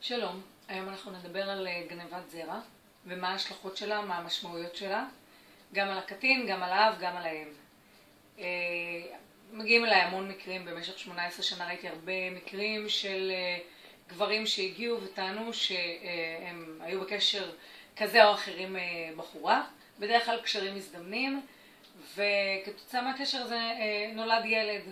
שלום, היום אנחנו נדבר על גנבת זרע ומה ההשלכות שלה, מה המשמעויות שלה, גם על הקטין, גם על האב, גם על האם. מגיעים אליי המון מקרים, במשך 18 שנה ראיתי הרבה מקרים של גברים שהגיעו וטענו שהם היו בקשר כזה או אחר עם בחורה, בדרך כלל קשרים מזדמנים, וכתוצאה מהקשר הזה נולד ילד.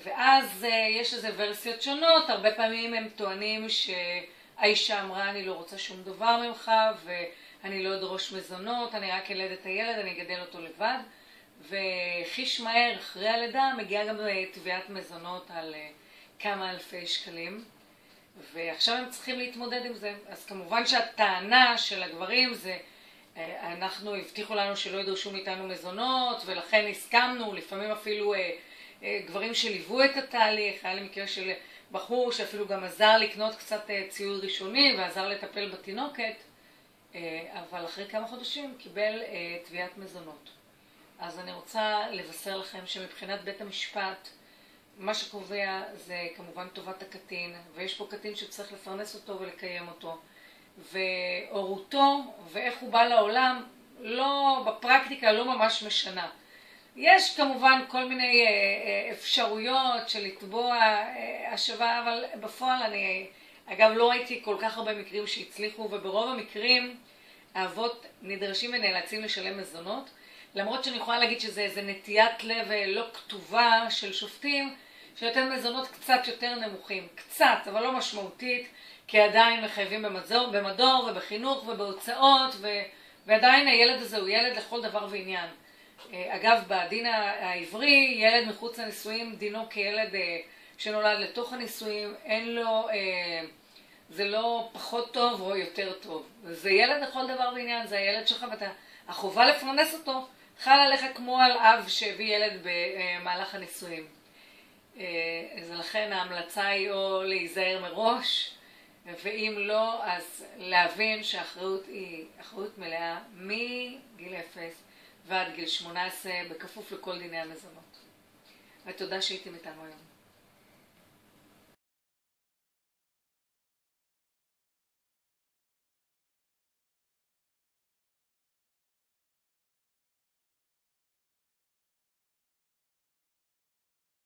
ואז יש איזה ורסיות שונות, הרבה פעמים הם טוענים שהאישה אמרה אני לא רוצה שום דבר ממך ואני לא אדרוש מזונות, אני רק ילד את הילד, אני אגדל אותו לבד, וחיש מהר אחרי הלידה מגיעה גם תביעת מזונות על כמה אלפי שקלים, ועכשיו הם צריכים להתמודד עם זה. אז כמובן שהטענה של הגברים זה אנחנו הבטיחו לנו שלא ידרשו מאיתנו מזונות ולכן הסכמנו, לפעמים אפילו גברים שליוו את התהליך. היה לי מקרה של בחור שאפילו גם עזר לקנות קצת ציוד ראשוני ועזר לטפל בתינוקת, אבל אחרי כמה חודשים קיבל תביעת מזונות. אז אני רוצה לבשר לכם שמבחינת בית המשפט מה שקובע זה כמובן טובת הקטין, ויש פה קטין שצריך לפרנס אותו ולקיים אותו, והורותו ואיך הוא בא לעולם לא בפרקטיקה לא ממש משנה. יש כמובן כל מיני אפשרויות של לתבוע השבה, אבל בפועל אני אגב לא ראיתי כל כך הרבה מקרים שהצליחו, וברוב המקרים האבות נדרשים ונאלצים לשלם מזונות, למרות שאני יכולה להגיד שזה איזה נטיית לב לא כתובה של שופטים שנותן מזונות קצת יותר נמוכים, קצת אבל לא משמעותית, כי עדיין מחייבים במדור ובחינוך ובהוצאות, ועדיין הילד הזה הוא ילד לכל דבר ועניין. אגב, בדין העברי, ילד מחוץ לנישואים דינו כילד שנולד לתוך הנישואים, אין לו, זה לא פחות טוב או יותר טוב. זה ילד לכל דבר ועניין, זה הילד שלך, והחובה לפרנס אותו חל עליך כמו על אב שהביא ילד במהלך הנישואים. אז לכן ההמלצה היא או להיזהר מראש, ואם לא, אז להבין שהאחריות היא אחריות מלאה מגיל 0 ועד גיל 18, בכפוף לכל דיני המזונות. ותודה שהייתם איתנו היום.